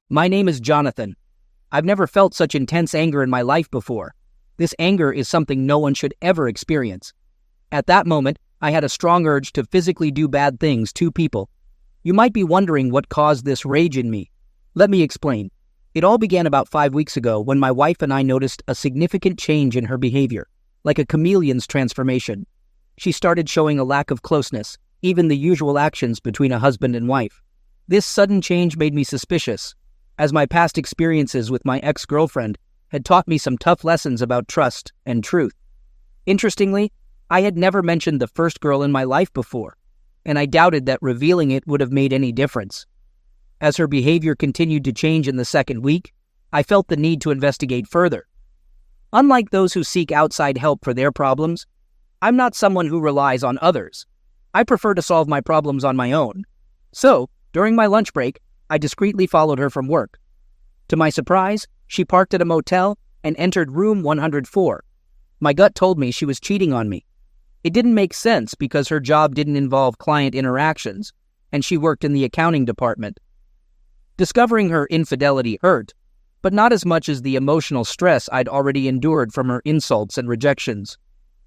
My name is Jonathan. I've never felt such intense anger in my life before. This anger is something no one should ever experience. At that moment, I had a strong urge to physically do bad things to people. You might be wondering what caused this rage in me. Let me explain. It all began about 5 weeks ago when my wife and I noticed a significant change in her behavior, like a chameleon's transformation. She started showing a lack of closeness, even the usual actions between a husband and wife. This sudden change made me suspicious, as my past experiences with my ex-girlfriend had taught me some tough lessons about trust and truth. Interestingly, I had never mentioned the first girl in my life before, and I doubted that revealing it would have made any difference. As her behavior continued to change in the second week, I felt the need to investigate further. Unlike those who seek outside help for their problems, I'm not someone who relies on others. I prefer to solve my problems on my own. So, during my lunch break, I discreetly followed her from work. To my surprise, she parked at a motel and entered room 104. My gut told me she was cheating on me. It didn't make sense because her job didn't involve client interactions, and she worked in the accounting department. Discovering her infidelity hurt, but not as much as the emotional stress I'd already endured from her insults and rejections.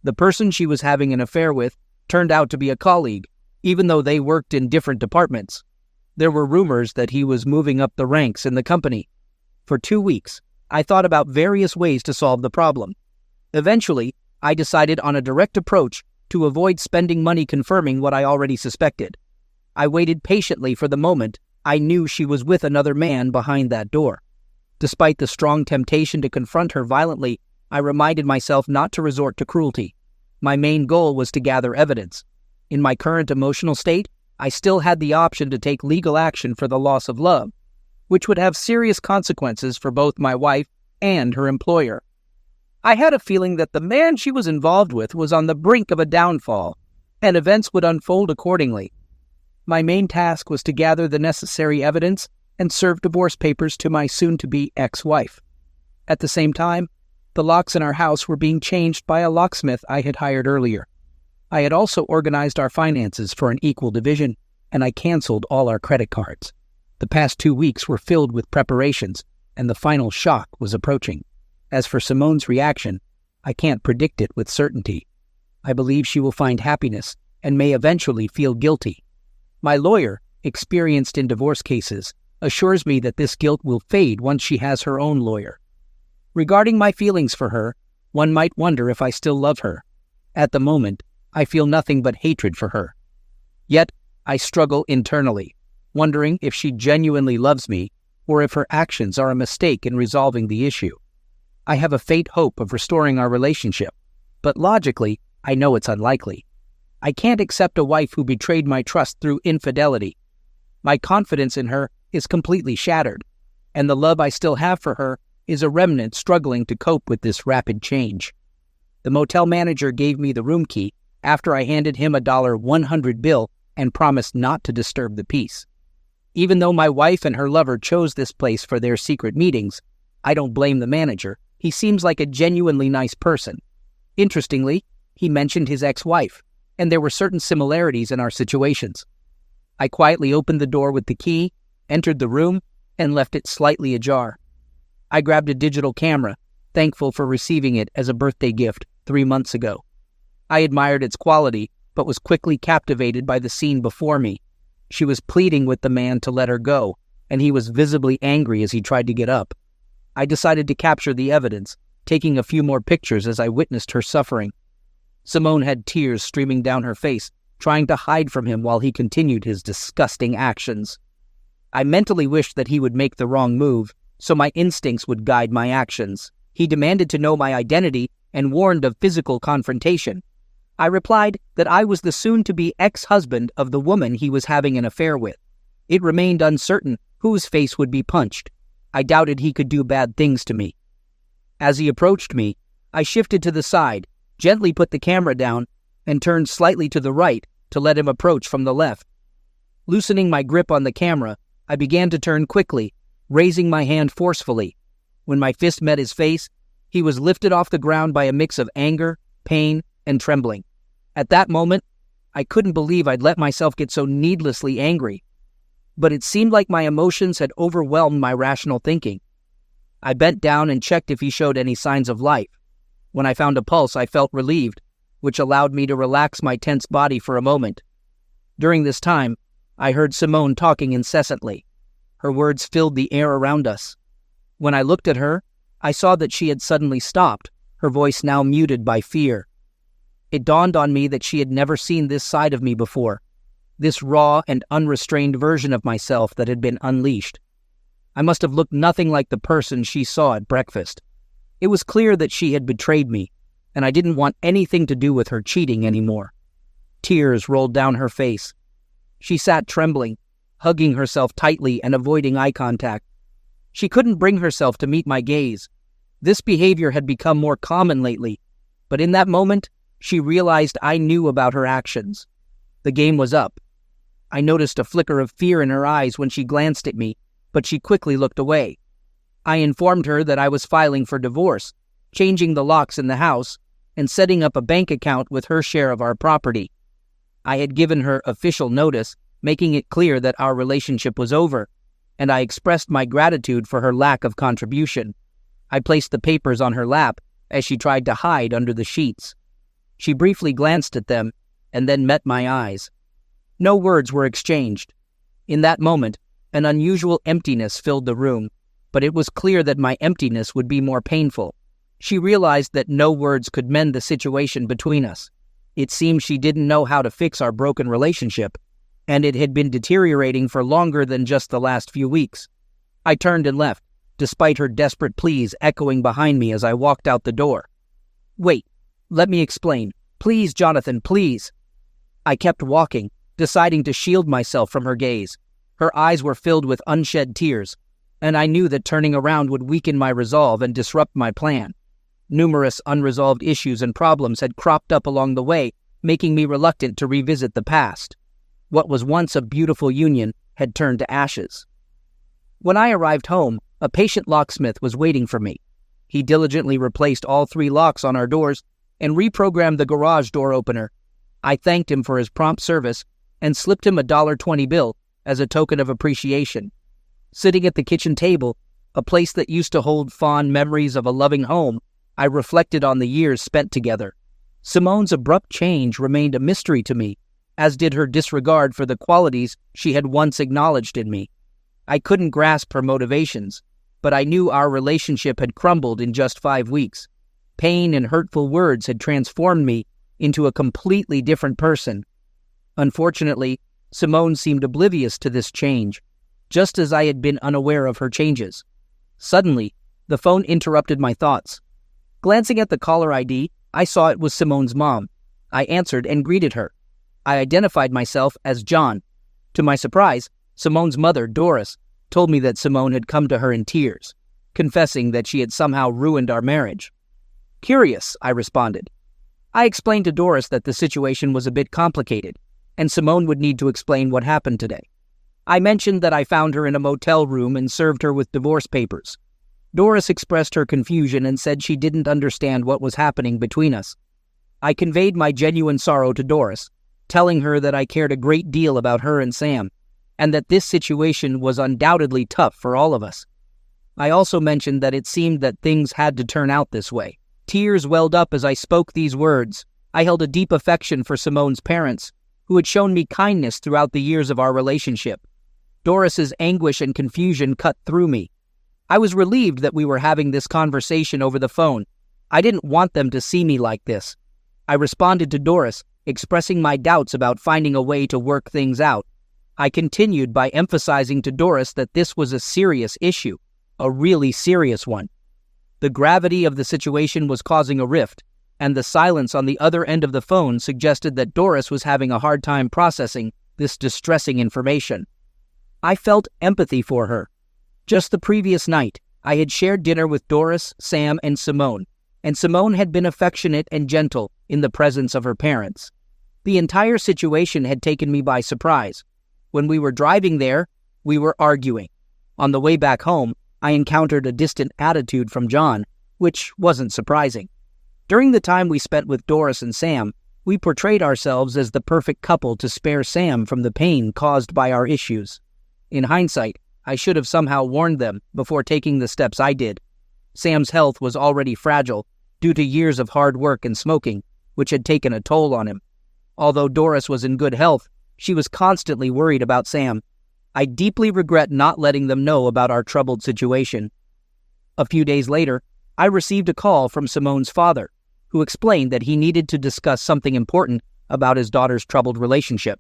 The person she was having an affair with turned out to be a colleague, even though they worked in different departments. There were rumors that he was moving up the ranks in the company. For 2 weeks, I thought about various ways to solve the problem. Eventually, I decided on a direct approach to avoid spending money confirming what I already suspected. I waited patiently for the moment I knew she was with another man behind that door. Despite the strong temptation to confront her violently, I reminded myself not to resort to cruelty. My main goal was to gather evidence. In my current emotional state, I still had the option to take legal action for the loss of love, which would have serious consequences for both my wife and her employer. I had a feeling that the man she was involved with was on the brink of a downfall, and events would unfold accordingly. My main task was to gather the necessary evidence and serve divorce papers to my soon-to-be ex-wife. At the same time, the locks in our house were being changed by a locksmith I had hired earlier. I had also organized our finances for an equal division, and I canceled all our credit cards. The past 2 weeks were filled with preparations, and the final shock was approaching. As for Simone's reaction, I can't predict it with certainty. I believe she will find happiness and may eventually feel guilty. My lawyer, experienced in divorce cases, assures me that this guilt will fade once she has her own lawyer. Regarding my feelings for her, one might wonder if I still love her. At the moment, I feel nothing but hatred for her. Yet, I struggle internally, wondering if she genuinely loves me or if her actions are a mistake in resolving the issue. I have a faint hope of restoring our relationship, but logically, I know it's unlikely. I can't accept a wife who betrayed my trust through infidelity. My confidence in her is completely shattered, and the love I still have for her is a remnant struggling to cope with this rapid change. The motel manager gave me the room key after I handed him a $100 bill and promised not to disturb the peace. Even though my wife and her lover chose this place for their secret meetings, I don't blame the manager. He seems like a genuinely nice person. Interestingly, he mentioned his ex-wife, and there were certain similarities in our situations. I quietly opened the door with the key, entered the room, and left it slightly ajar. I grabbed a digital camera, thankful for receiving it as a birthday gift 3 months ago. I admired its quality, but was quickly captivated by the scene before me. She was pleading with the man to let her go, and he was visibly angry as he tried to get up. I decided to capture the evidence, taking a few more pictures as I witnessed her suffering. Simone had tears streaming down her face, trying to hide from him while he continued his disgusting actions. I mentally wished that he would make the wrong move, so my instincts would guide my actions. He demanded to know my identity and warned of physical confrontation. I replied that I was the soon-to-be ex-husband of the woman he was having an affair with. It remained uncertain whose face would be punched. I doubted he could do bad things to me. As he approached me, I shifted to the side, gently put the camera down, and turned slightly to the right to let him approach from the left. Loosening my grip on the camera, I began to turn quickly, raising my hand forcefully. When my fist met his face, he was lifted off the ground by a mix of anger, pain, and trembling. At that moment, I couldn't believe I'd let myself get so needlessly angry. but it seemed like my emotions had overwhelmed my rational thinking. I bent down and checked if he showed any signs of life. When I found a pulse, I felt relieved, which allowed me to relax my tense body for a moment. During this time, I heard Simone talking incessantly. Her words filled the air around us. When I looked at her, I saw that she had suddenly stopped, her voice now muted by fear. It dawned on me that she had never seen this side of me before, this raw and unrestrained version of myself that had been unleashed. I must have looked nothing like the person she saw at breakfast. It was clear that she had betrayed me, and I didn't want anything to do with her cheating anymore. Tears rolled down her face. She sat trembling, hugging herself tightly and avoiding eye contact. She couldn't bring herself to meet my gaze. This behavior had become more common lately, but in that moment, she realized I knew about her actions. The game was up. I noticed a flicker of fear in her eyes when she glanced at me, but she quickly looked away. I informed her that I was filing for divorce, changing the locks in the house, and setting up a bank account with her share of our property. I had given her official notice, making it clear that our relationship was over, and I expressed my gratitude for her lack of contribution. I placed the papers on her lap as she tried to hide under the sheets. She briefly glanced at them and then met my eyes. No words were exchanged. In that moment, an unusual emptiness filled the room, but it was clear that my emptiness would be more painful. She realized that no words could mend the situation between us. It seemed she didn't know how to fix our broken relationship, and it had been deteriorating for longer than just the last few weeks. I turned and left, despite her desperate pleas echoing behind me as I walked out the door. "Wait, let me explain. Please, Jonathan, please." I kept walking, deciding to shield myself from her gaze. Her eyes were filled with unshed tears, and I knew that turning around would weaken my resolve and disrupt my plan. Numerous unresolved issues and problems had cropped up along the way, making me reluctant to revisit the past. What was once a beautiful union had turned to ashes. When I arrived home, a patient locksmith was waiting for me. He diligently replaced all 3 locks on our doors and reprogrammed the garage door opener. I thanked him for his prompt service and slipped him a $1.20 bill as a token of appreciation. Sitting at the kitchen table, a place that used to hold fond memories of a loving home, I reflected on the years spent together. Simone's abrupt change remained a mystery to me, as did her disregard for the qualities she had once acknowledged in me. I couldn't grasp her motivations, but I knew our relationship had crumbled in just 5 weeks. Pain and hurtful words had transformed me into a completely different person. Unfortunately, Simone seemed oblivious to this change, just as I had been unaware of her changes. Suddenly, the phone interrupted my thoughts. Glancing at the caller ID, I saw it was Simone's mom. I answered and greeted her. I identified myself as John. To my surprise, Simone's mother, Doris, told me that Simone had come to her in tears, confessing that she had somehow ruined our marriage. "Curious," I responded. I explained to Doris that the situation was a bit complicated, and Simone would need to explain what happened today. I mentioned that I found her in a motel room and served her with divorce papers. Doris expressed her confusion and said she didn't understand what was happening between us. I conveyed my genuine sorrow to Doris, telling her that I cared a great deal about her and Sam, and that this situation was undoubtedly tough for all of us. I also mentioned that it seemed that things had to turn out this way. Tears welled up as I spoke these words. I held a deep affection for Simone's parents, who had shown me kindness throughout the years of our relationship. Doris's anguish and confusion cut through me. I was relieved that we were having this conversation over the phone. I didn't want them to see me like this. I responded to Doris, expressing my doubts about finding a way to work things out. I continued by emphasizing to Doris that this was a serious issue, a really serious one. The gravity of the situation was causing a rift, and the silence on the other end of the phone suggested that Doris was having a hard time processing this distressing information. I felt empathy for her. Just the previous night, I had shared dinner with Doris, Sam, and Simone had been affectionate and gentle in the presence of her parents. The entire situation had taken me by surprise. When we were driving there, we were arguing. On the way back home, I encountered a distant attitude from John, which wasn't surprising. During the time we spent with Doris and Sam, we portrayed ourselves as the perfect couple to spare Sam from the pain caused by our issues. In hindsight, I should have somehow warned them before taking the steps I did. Sam's health was already fragile due to years of hard work and smoking, which had taken a toll on him. Although Doris was in good health, she was constantly worried about Sam. I deeply regret not letting them know about our troubled situation. A few days later, I received a call from Simone's father, who explained that he needed to discuss something important about his daughter's troubled relationship.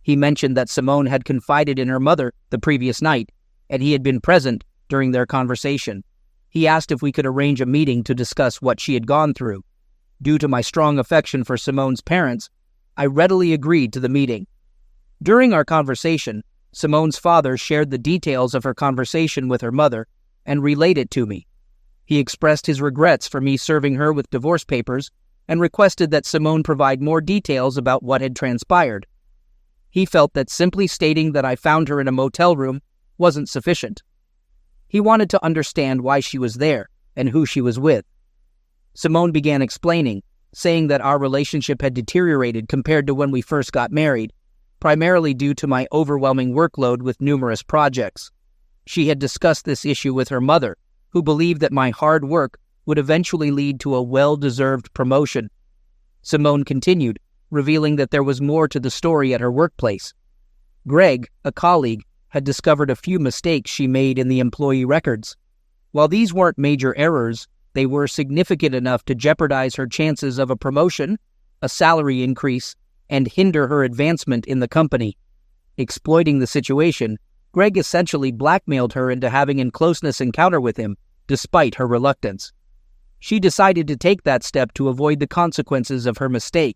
He mentioned that Simone had confided in her mother the previous night, and he had been present during their conversation. He asked if we could arrange a meeting to discuss what she had gone through. Due to my strong affection for Simone's parents, I readily agreed to the meeting. During our conversation, Simone's father shared the details of her conversation with her mother and relayed it to me. He expressed his regrets for me serving her with divorce papers and requested that Simone provide more details about what had transpired. He felt that simply stating that I found her in a motel room wasn't sufficient. He wanted to understand why she was there and who she was with. Simone began explaining, saying that our relationship had deteriorated compared to when we first got married, primarily due to my overwhelming workload with numerous projects. She had discussed this issue with her mother, who believed that my hard work would eventually lead to a well-deserved promotion. Simone continued, revealing that there was more to the story at her workplace. Greg, a colleague, had discovered a few mistakes she made in the employee records. While these weren't major errors, they were significant enough to jeopardize her chances of a promotion, a salary increase, and hinder her advancement in the company. Exploiting the situation, Greg essentially blackmailed her into having a closeness encounter with him, despite her reluctance. She decided to take that step to avoid the consequences of her mistake.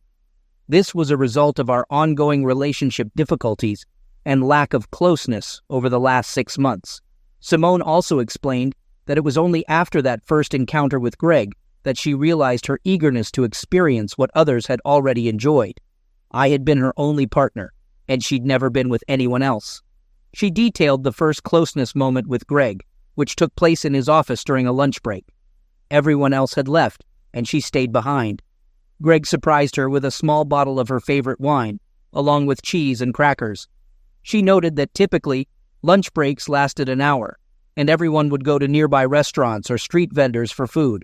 This was a result of our ongoing relationship difficulties and lack of closeness over the last 6 months. Simone also explained that it was only after that first encounter with Greg that she realized her eagerness to experience what others had already enjoyed. I had been her only partner, and she'd never been with anyone else. She detailed the first closeness moment with Greg, which took place in his office during a lunch break. Everyone else had left, and she stayed behind. Greg surprised her with a small bottle of her favorite wine, along with cheese and crackers. She noted that typically, lunch breaks lasted an hour, and everyone would go to nearby restaurants or street vendors for food.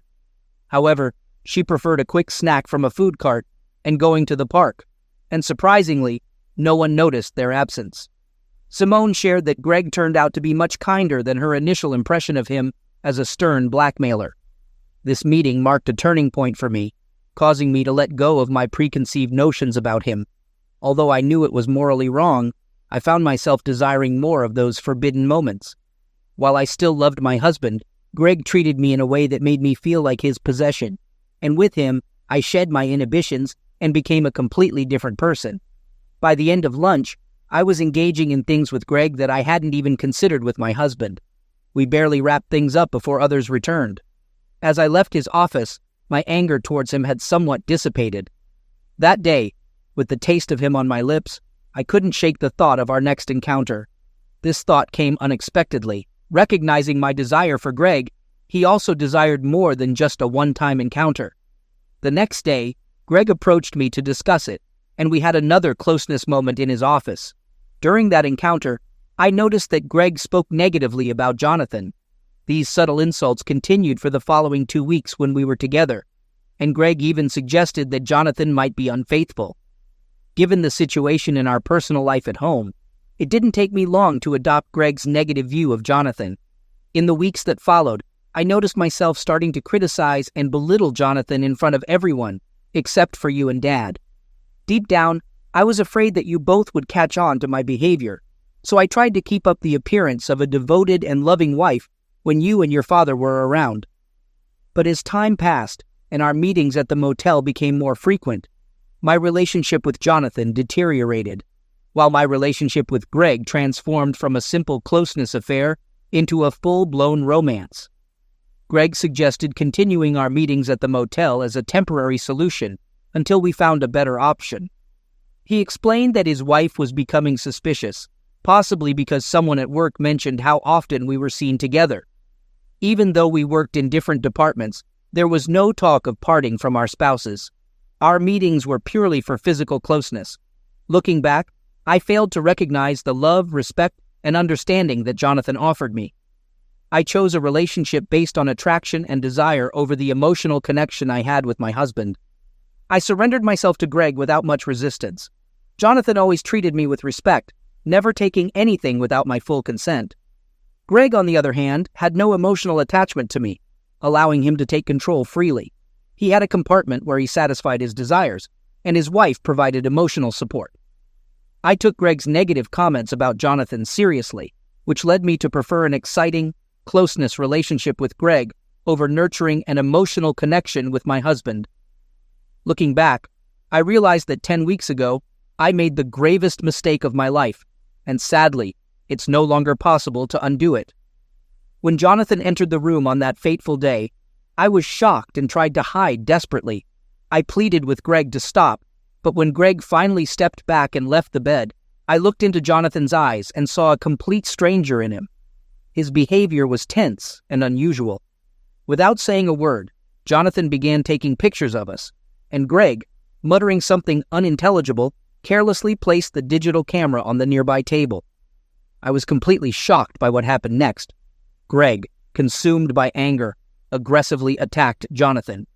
However, she preferred a quick snack from a food cart and going to the park, and surprisingly, no one noticed their absence. Simone shared that Greg turned out to be much kinder than her initial impression of him as a stern blackmailer. This meeting marked a turning point for me, causing me to let go of my preconceived notions about him. Although I knew it was morally wrong, I found myself desiring more of those forbidden moments. While I still loved my husband, Greg treated me in a way that made me feel like his possession, and with him, I shed my inhibitions and became a completely different person. By the end of lunch, I was engaging in things with Greg that I hadn't even considered with my husband. We barely wrapped things up before others returned. As I left his office, my anger towards him had somewhat dissipated. That day, with the taste of him on my lips, I couldn't shake the thought of our next encounter. This thought came unexpectedly. Recognizing my desire for Greg, he also desired more than just a one-time encounter. The next day, Greg approached me to discuss it, and we had another closeness moment in his office. During that encounter, I noticed that Greg spoke negatively about Jonathan. These subtle insults continued for the following 2 weeks when we were together, and Greg even suggested that Jonathan might be unfaithful. Given the situation in our personal life at home, it didn't take me long to adopt Greg's negative view of Jonathan. In the weeks that followed, I noticed myself starting to criticize and belittle Jonathan in front of everyone, except for you and Dad. Deep down, I was afraid that you both would catch on to my behavior, so I tried to keep up the appearance of a devoted and loving wife when you and your father were around. But as time passed and our meetings at the motel became more frequent, my relationship with Jonathan deteriorated, while my relationship with Greg transformed from a simple closeness affair into a full-blown romance. Greg suggested continuing our meetings at the motel as a temporary solution until we found a better option. He explained that his wife was becoming suspicious, possibly because someone at work mentioned how often we were seen together. Even though we worked in different departments, there was no talk of parting from our spouses. Our meetings were purely for physical closeness. Looking back, I failed to recognize the love, respect, and understanding that Jonathan offered me. I chose a relationship based on attraction and desire over the emotional connection I had with my husband. I surrendered myself to Greg without much resistance. Jonathan always treated me with respect, never taking anything without my full consent. Greg, on the other hand, had no emotional attachment to me, allowing him to take control freely. He had a compartment where he satisfied his desires, and his wife provided emotional support. I took Greg's negative comments about Jonathan seriously, which led me to prefer an exciting, closeness relationship with Greg over nurturing an emotional connection with my husband. Looking back, I realized that 10 weeks ago, I made the gravest mistake of my life, and sadly, it's no longer possible to undo it. When Jonathan entered the room on that fateful day, I was shocked and tried to hide desperately. I pleaded with Greg to stop, but when Greg finally stepped back and left the bed, I looked into Jonathan's eyes and saw a complete stranger in him. His behavior was tense and unusual. Without saying a word, Jonathan began taking pictures of us, and Greg, muttering something unintelligible, carelessly placed the digital camera on the nearby table. I was completely shocked by what happened next. Greg, consumed by anger, aggressively attacked Jonathan.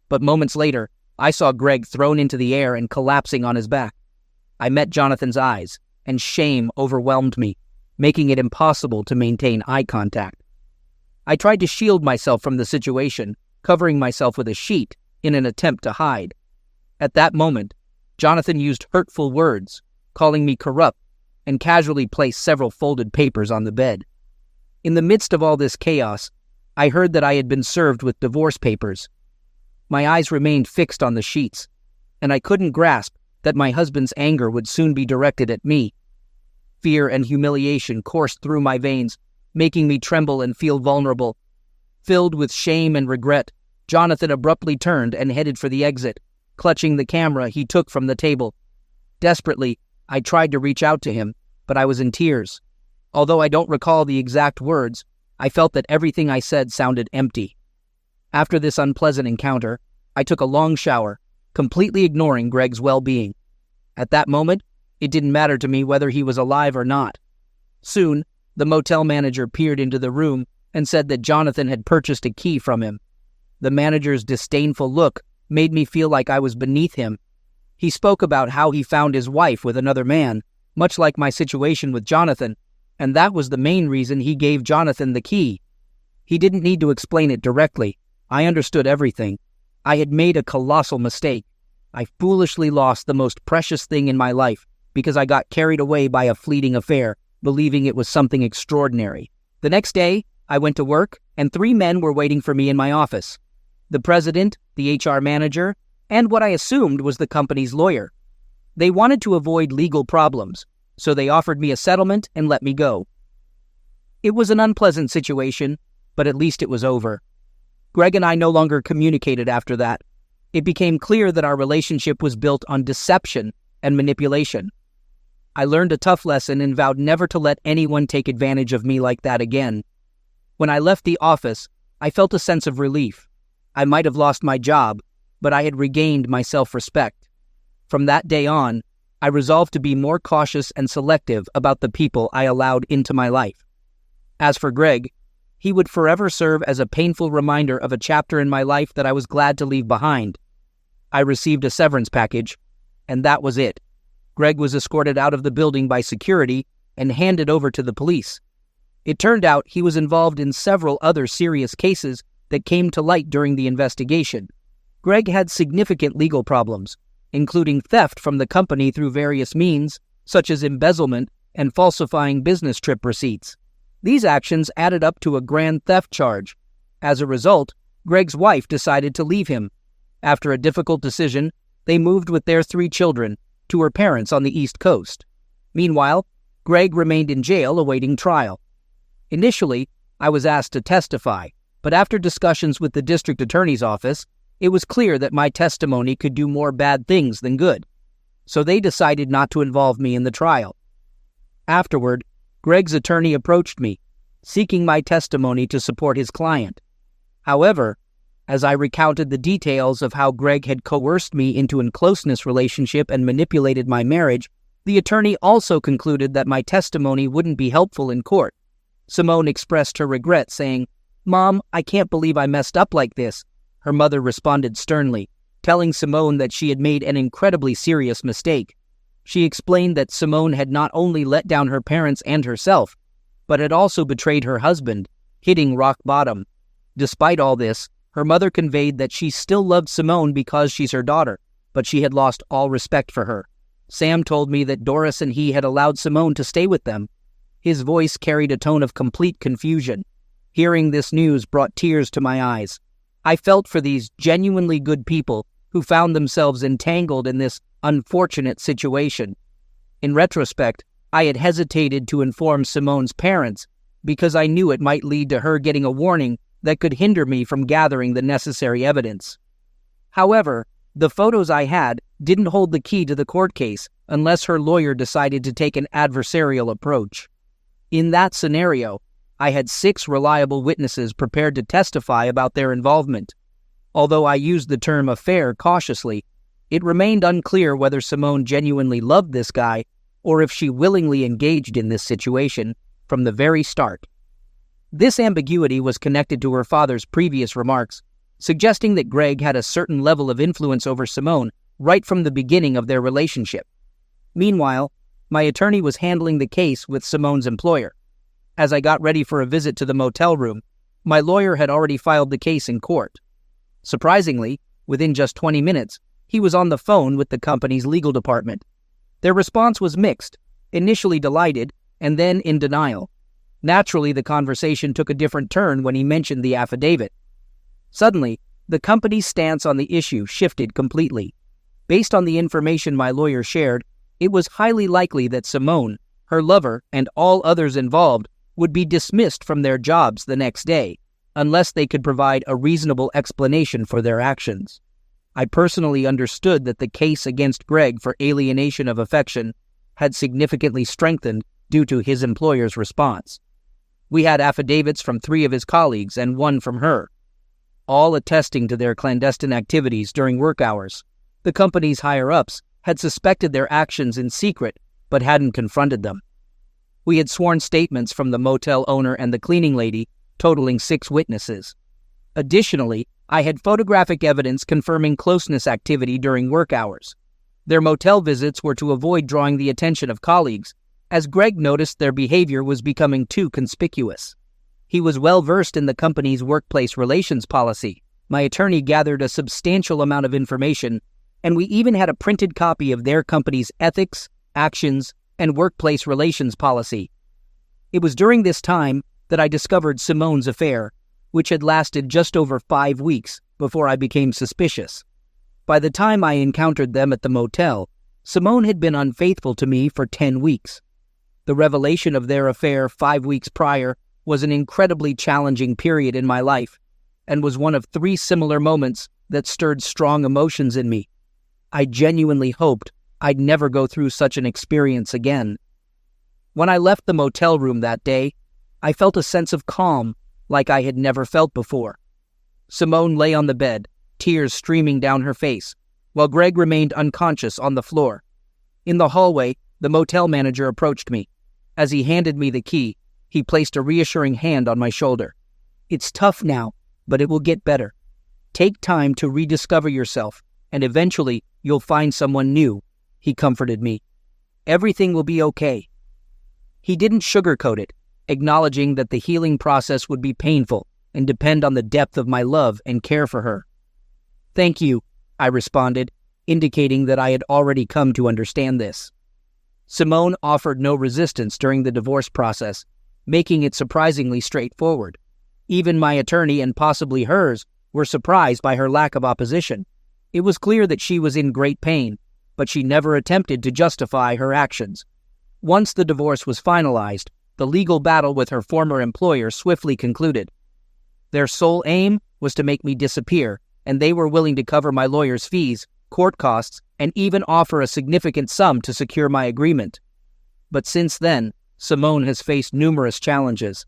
But moments later, I saw Greg thrown into the air and collapsing on his back. I met Jonathan's eyes, and shame overwhelmed me, making it impossible to maintain eye contact. I tried to shield myself from the situation, covering myself with a sheet in an attempt to hide. At that moment, Jonathan used hurtful words, calling me corrupt, and casually placed several folded papers on the bed. In the midst of all this chaos, I heard that I had been served with divorce papers. My eyes remained fixed on the sheets, and I couldn't grasp that my husband's anger would soon be directed at me. Fear and humiliation coursed through my veins, making me tremble and feel vulnerable. Filled with shame and regret, Jonathan abruptly turned and headed for the exit, clutching the camera he took from the table. Desperately, I tried to reach out to him, but I was in tears. Although I don't recall the exact words, I felt that everything I said sounded empty. After this unpleasant encounter, I took a long shower, completely ignoring Greg's well-being. At that moment, it didn't matter to me whether he was alive or not. Soon, the motel manager peered into the room and said that Jonathan had purchased a key from him. The manager's disdainful look made me feel like I was beneath him. He spoke about how he found his wife with another man, much like my situation with Jonathan, and that was the main reason he gave Jonathan the key. He didn't need to explain it directly. I understood everything. I had made a colossal mistake. I foolishly lost the most precious thing in my life because I got carried away by a fleeting affair, believing it was something extraordinary. The next day, I went to work, and 3 men were waiting for me in my office. The president, the HR manager, and what I assumed was the company's lawyer. They wanted to avoid legal problems, so they offered me a settlement and let me go. It was an unpleasant situation, but at least it was over. Greg and I no longer communicated after that. It became clear that our relationship was built on deception and manipulation. I learned a tough lesson and vowed never to let anyone take advantage of me like that again. When I left the office, I felt a sense of relief. I might have lost my job, but I had regained my self-respect. From that day on, I resolved to be more cautious and selective about the people I allowed into my life. As for Greg, he would forever serve as a painful reminder of a chapter in my life that I was glad to leave behind. I received a severance package, and that was it. Greg was escorted out of the building by security and handed over to the police. It turned out he was involved in several other serious cases that came to light during the investigation. Greg had significant legal problems, including theft from the company through various means, such as embezzlement and falsifying business trip receipts. These actions added up to a grand theft charge. As a result, Greg's wife decided to leave him. After a difficult decision, they moved with their 3 children to her parents on the East Coast. Meanwhile, Greg remained in jail awaiting trial. Initially, I was asked to testify, but after discussions with the district attorney's office, it was clear that my testimony could do more bad things than good. So they decided not to involve me in the trial. Afterward, Greg's attorney approached me, seeking my testimony to support his client. However, as I recounted the details of how Greg had coerced me into a closeness relationship and manipulated my marriage, The attorney also concluded that my testimony wouldn't be helpful in court. Simone expressed her regret, saying, "Mom, I can't believe I messed up like this." Her mother responded sternly, telling Simone that she had made an incredibly serious mistake. She explained that Simone had not only let down her parents and herself, but had also betrayed her husband, hitting rock bottom. Despite all this, her mother conveyed that she still loved Simone because she's her daughter, but she had lost all respect for her. Sam told me that Doris and he had allowed Simone to stay with them. His voice carried a tone of complete confusion. Hearing this news brought tears to my eyes. I felt for these genuinely good people who found themselves entangled in this unfortunate situation. In retrospect, I had hesitated to inform Simone's parents because I knew it might lead to her getting a warning that could hinder me from gathering the necessary evidence. However, the photos I had didn't hold the key to the court case unless her lawyer decided to take an adversarial approach. In that scenario, I had 6 reliable witnesses prepared to testify about their involvement. Although I used the term affair cautiously, it remained unclear whether Simone genuinely loved this guy or if she willingly engaged in this situation from the very start. This ambiguity was connected to her father's previous remarks, suggesting that Greg had a certain level of influence over Simone right from the beginning of their relationship. Meanwhile, my attorney was handling the case with Simone's employer. As I got ready for a visit to the motel room, my lawyer had already filed the case in court. Surprisingly, within just 20 minutes, he was on the phone with the company's legal department. Their response was mixed, initially delighted, and then in denial. Naturally, the conversation took a different turn when he mentioned the affidavit. Suddenly, the company's stance on the issue shifted completely. Based on the information my lawyer shared, it was highly likely that Simone, her lover, and all others involved would be dismissed from their jobs the next day, unless they could provide a reasonable explanation for their actions. I personally understood that the case against Greg for alienation of affection had significantly strengthened due to his employer's response. We had affidavits from 3 of his colleagues and 1 from her, all attesting to their clandestine activities during work hours. The company's higher-ups had suspected their actions in secret, but hadn't confronted them. We had sworn statements from the motel owner and the cleaning lady, totaling 6 witnesses. Additionally, I had photographic evidence confirming closeness activity during work hours. Their motel visits were to avoid drawing the attention of colleagues, as Greg noticed their behavior was becoming too conspicuous. He was well versed in the company's workplace relations policy. My attorney gathered a substantial amount of information, and we even had a printed copy of their company's ethics, actions, and workplace relations policy. It was during this time that I discovered Simone's affair, which had lasted just over 5 weeks before I became suspicious. By the time I encountered them at the motel, Simone had been unfaithful to me for 10 weeks. The revelation of their affair 5 weeks prior was an incredibly challenging period in my life, and was one of 3 similar moments that stirred strong emotions in me. I genuinely hoped I'd never go through such an experience again. When I left the motel room that day, I felt a sense of calm like I had never felt before. Simone lay on the bed, tears streaming down her face, while Greg remained unconscious on the floor. In the hallway, the motel manager approached me. As he handed me the key, he placed a reassuring hand on my shoulder. "It's tough now, but it will get better. Take time to rediscover yourself, and eventually you'll find someone new," he comforted me. "Everything will be okay." He didn't sugarcoat it, acknowledging that the healing process would be painful and depend on the depth of my love and care for her. "Thank you," I responded, indicating that I had already come to understand this. Simone offered no resistance during the divorce process, making it surprisingly straightforward. Even my attorney and possibly hers were surprised by her lack of opposition. It was clear that she was in great pain, but she never attempted to justify her actions. Once the divorce was finalized, the legal battle with her former employer swiftly concluded. Their sole aim was to make me disappear, and they were willing to cover my lawyer's fees, court costs, and even offer a significant sum to secure my agreement. But since then, Simone has faced numerous challenges.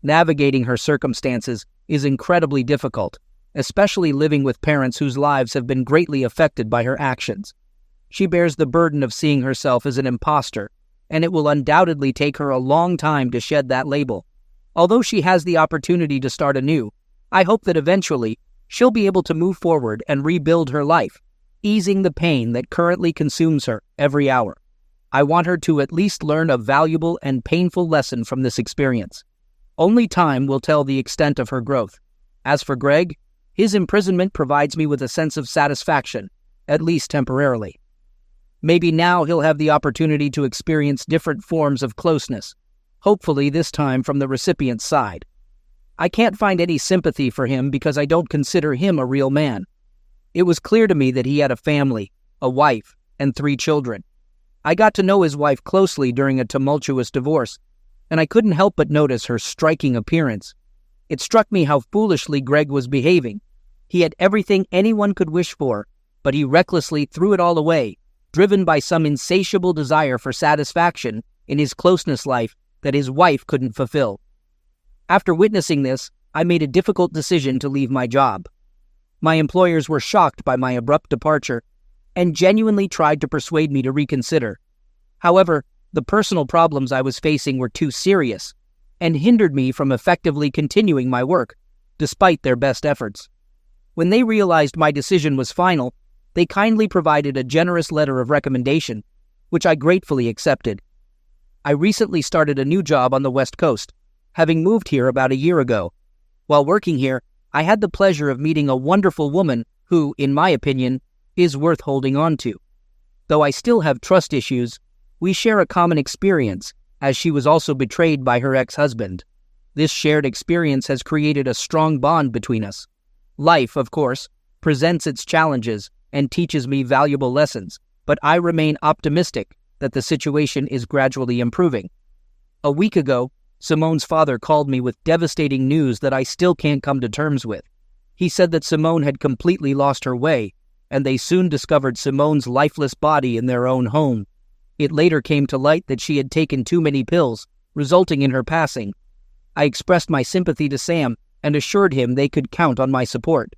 Navigating her circumstances is incredibly difficult, especially living with parents whose lives have been greatly affected by her actions. She bears the burden of seeing herself as an imposter, and it will undoubtedly take her a long time to shed that label. Although she has the opportunity to start anew, I hope that eventually she'll be able to move forward and rebuild her life, easing the pain that currently consumes her every hour. I want her to at least learn a valuable and painful lesson from this experience. Only time will tell the extent of her growth. As for Greg, his imprisonment provides me with a sense of satisfaction, at least temporarily. Maybe now he'll have the opportunity to experience different forms of closeness, hopefully this time from the recipient's side. I can't find any sympathy for him because I don't consider him a real man. It was clear to me that he had a family, a wife, and 3 children. I got to know his wife closely during a tumultuous divorce, and I couldn't help but notice her striking appearance. It struck me how foolishly Greg was behaving. He had everything anyone could wish for, but he recklessly threw it all away, driven by some insatiable desire for satisfaction in his closeness life that his wife couldn't fulfill. After witnessing this, I made a difficult decision to leave my job. My employers were shocked by my abrupt departure and genuinely tried to persuade me to reconsider. However, the personal problems I was facing were too serious and hindered me from effectively continuing my work, despite their best efforts. When they realized my decision was final, they kindly provided a generous letter of recommendation, which I gratefully accepted. I recently started a new job on the West Coast, having moved here about a year ago. While working here, I had the pleasure of meeting a wonderful woman who, in my opinion, is worth holding on to. Though I still have trust issues, we share a common experience, as she was also betrayed by her ex-husband. This shared experience has created a strong bond between us. Life, of course, presents its challenges and teaches me valuable lessons, but I remain optimistic that the situation is gradually improving. A week ago, Simone's father called me with devastating news that I still can't come to terms with. He said that Simone had completely lost her way, and they soon discovered Simone's lifeless body in their own home. It later came to light that she had taken too many pills, resulting in her passing. I expressed my sympathy to Sam and assured him they could count on my support.